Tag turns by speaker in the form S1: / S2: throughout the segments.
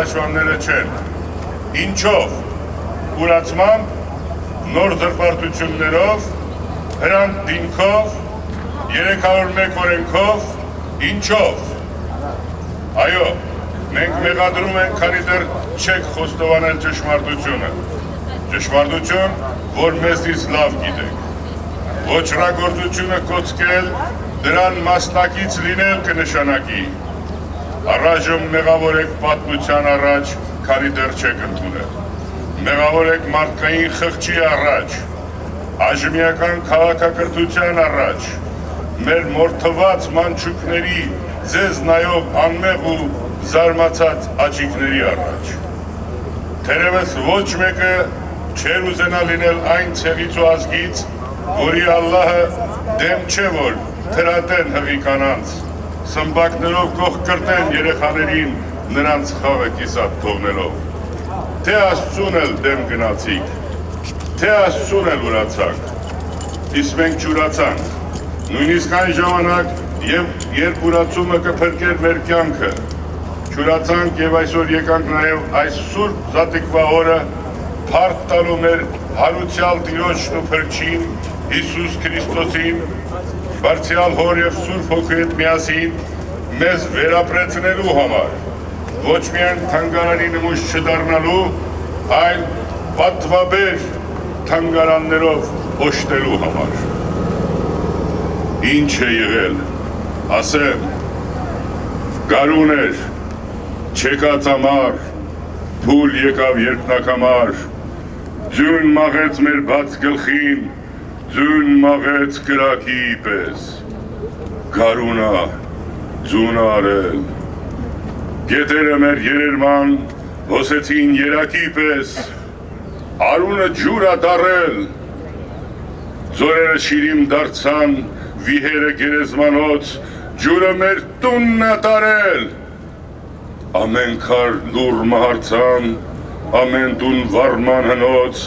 S1: Առաջվանները չեն, ինչով, ուրացմամբ, նոր զրպարտություններով, հրանտ դինքով, 301 օրենքով, ինչով, այո, մենք մեղադրում ենք, քանի դեռ չեք խոստովանել ճշմարտությունը, ճշմարտություն, որ մեզնից լավ գիտենք, ոչռագործությունը կոծկել, դրան մասնակից լինել կնշանակի, Առայժմ մեղավոր եք պատմության առաջ, քանի դեռ չեք ընդունել։ Մեղավոր եք մարդկային խղճի առաջ, այժմիական քաղաքակրթության առաջ, մեր մորթված մանչուկների ձեզ նայող անմեղ ու զարմացած աչիկների առաջ։ Թերևս ոչ մեկը չէր ուզենա լինել այն ցեղից ու ազգից, որի Ալլահը դեմ չէ, որ թրատեն հղի կանանց, սմբակներով կողք կրտեն երեխաներին նրանց խաղը կիսատ թողնելով, թե Աստծուն էլ դեմ գնացիք, թե Աստծուն էլ ուրացանք, իսկ մենք չուրացանք, նույնիսկ այն ժամանակ, երբ ուրացումը կփրկեր մեր կյանքը, չուրացանք և այսօր եկանք նաև այս սուրբ զատիկվա օրը փառք տալու մեր հարուցյալ Տիրոջն ու Փրկչին Հիսուս Քրիստոսին, Բարձրյալ Հոր և Սուրբ Հոգու հետ միասին մեզ վերապրեցնելու համար, ոչ միայն թանգարանի նմուշ չդառնալու, այլ պատվաբեր թանգարաններով օժտելու համար։ Ինչ է եղել, ասեմ, գարուն էր, չեկած ամառ, փուլ եկավ երկնակամար, ձյուն մաղեց մեր բաց գլխին, ձյուն մաղեց կրակի պես, գարունա, ձուն արել, գետերը մեր երերման հոսեցին երակի պես, արունը ջուրա դարել, ձորերը շիրիմ դարձան, վիհերը գերեզմանոց, ջուրը մեր տուննա տարել, ամեն քար լուր մահարցան, ամեն տուն վարման հնոց,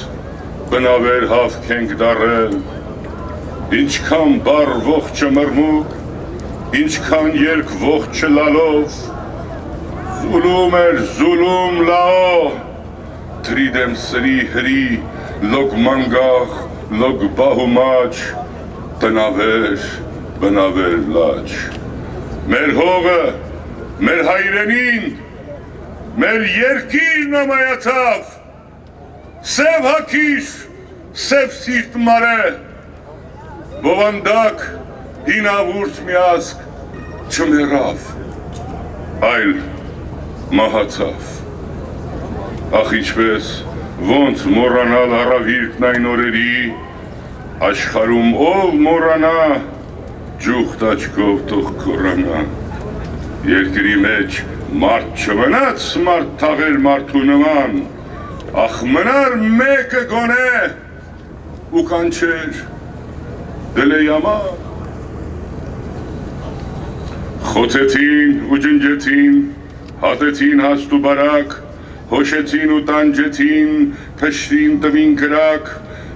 S1: բնավեր հավք ենք դարել, ինչքան բար ողջը մրմուկ, ինչքան երկ ողջը լալով, զուլում էր զուլում լաո, թրիդեմ սրի հրի, լոգ մանգախ, լոգ բահումաչ, բնավեր լաչ, մեր հողը, մեր հայրենին, մեր երկիրն ամայացավ, սև հակիր, սև սիրտ մարե, բովանդակ, հինավուրց միասկ չմերավ, այլ մահացավ, ախ իչպես, ոնց մորանալ առավիրքն այն օրերի, աշխարում ով մորանա, ջուղթ աչքով թող կորանա, երկրի մեջ մարդ չմնաց մարդ թաղեր մարդու նման, ախ մնար մեկը գոնե ու կանչեր դլեյամա, խոթեցին ու ջնջեցին, հատեցին հաստ ու բարակ, հոշեցին ու տանջեցին, փշրին տվին կրակ,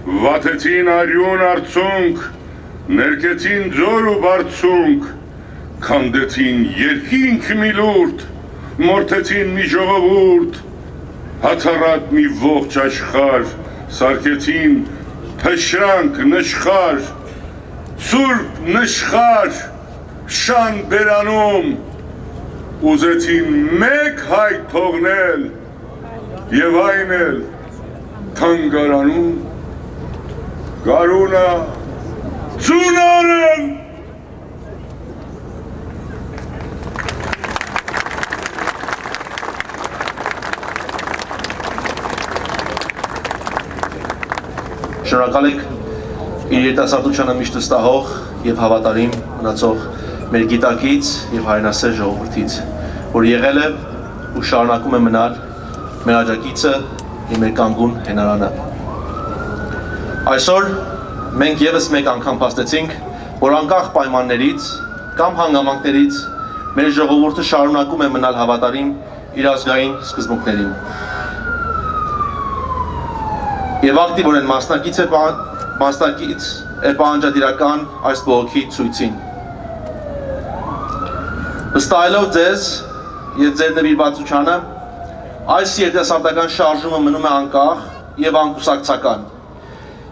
S1: վաթեցին արյուն արցունք, ներկեցին ձոր ու բարձունք, քանդեցին երկինք մի լուրդ, մորթեցին մի ժողովուրդ, հացառատ մի ողջ աշխարհ, սարքեցին փշրանք նշխար, սուրբ նշխար, շան բերանում, ուզեցին մեկ հայ թողնել եւ այն էլ թանգարանում գարունա ծունարեն
S2: Շնորհակալ եք իր երիտասարդությանը միշտ վստահող եւ հավատարիմ մնացող մեր գիտակից եւ հայրենասեր ժողովրդից, որ եղել է ու շարունակում է մնալ մեր աջակիցը եւ մեր կանգուն հենարանը։ Այսօր մենք եւս մեկ անգամ փաստեցինք, որ անկախ պայմաններից կամ հանգամանքներից մեր ժողովուրդը շարունակում է մնալ հավատարիմ իր ազգային սկզբունքներին։ Եվ ակտիվորեն մասնակից է պահանջատիրական այս բողոքի ցույցին։ Վստահելով ձեզ եւ ձեր նվիրվածությանը, այս երիտասարդական շարժումը մնում է անկախ եւ անկուսակցական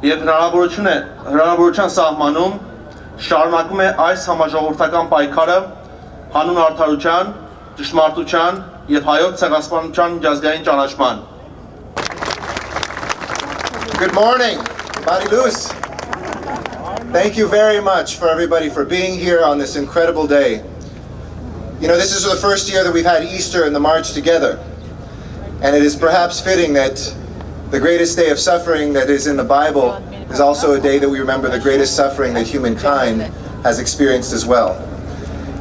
S2: եւ հնարավորության սահմանում շարունակում է այս համաժողովրդական պայքարը հանուն արդարության, ճշմարտության եւ հայոց ցեղասպանության միջազգային ճանաչման։
S3: Good morning, Mariluz. Thank you very much for everybody for being here on this incredible day. You know, this is the first year that we've had Easter and the March together. And it is perhaps fitting that the greatest day of suffering that is in the Bible is also a day that we remember the greatest suffering that humankind has experienced as well.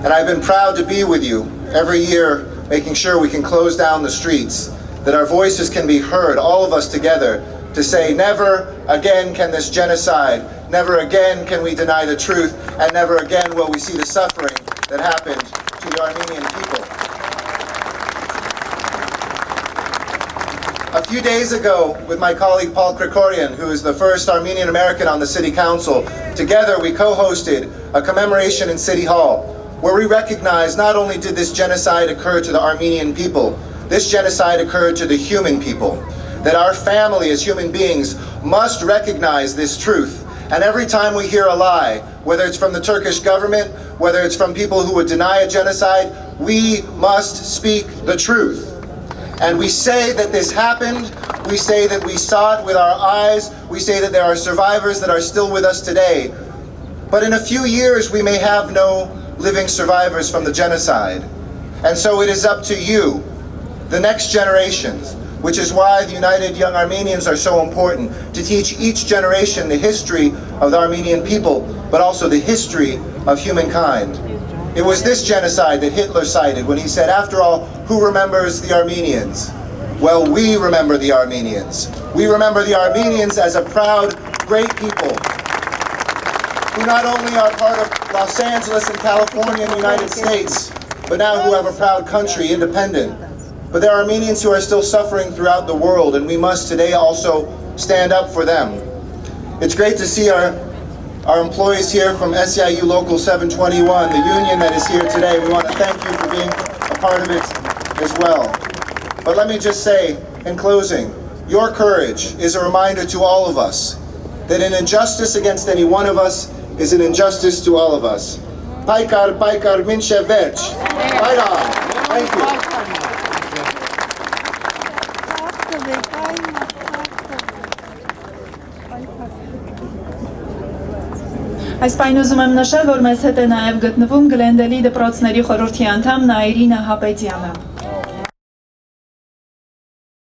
S3: And I've been proud to be with you every year, making sure we can close down the streets, that our voices can be heard, all of us together, to say never again can this genocide, never again can we deny the truth, and never again will we see the suffering that happened to the Armenian people. A few days ago, with my colleague Paul Krikorian, who is the first Armenian American on the City Council, together we co-hosted a commemoration in City Hall, where we recognized not only did this genocide occur to the Armenian people, this genocide occurred to the human people. That our family as human beings must recognize this truth. And every time we hear a lie, whether it's from the Turkish government, whether it's from people who would deny a genocide, we must speak the truth. And we say that this happened, we say that we saw it with our eyes, we say that there are survivors that are still with us today. But in a few years we may have no living survivors from the genocide. And so it is up to you, the next generations, which is why the United Young Armenians are so important, to teach each generation the history of the Armenian people, but also the history of humankind. It was this genocide that Hitler cited when he said, after all, who remembers the Armenians? Well, we remember the Armenians. We remember the Armenians as a proud, great people who not only are part of Los Angeles and California and the United States, but now who have a proud country, independent. But there are Armenians who are still suffering throughout the world, and we must today also stand up for them. It's great to see our employees here from SEIU Local 721, the union that is here today. We want to thank you for being a part of it as well. But let me just say, in closing, your courage is a reminder to all of us that an injustice against any one of us is an injustice to all of us. Paikar, paikar, minshev verch. Right on. Thank you.
S4: Այս պայն ուզում եմ նշել, որ մեզ հետ է նաև գտնվում Գլենդելի դպրոցների խորհրդի անդամ Նաիրինա Հապետյանը։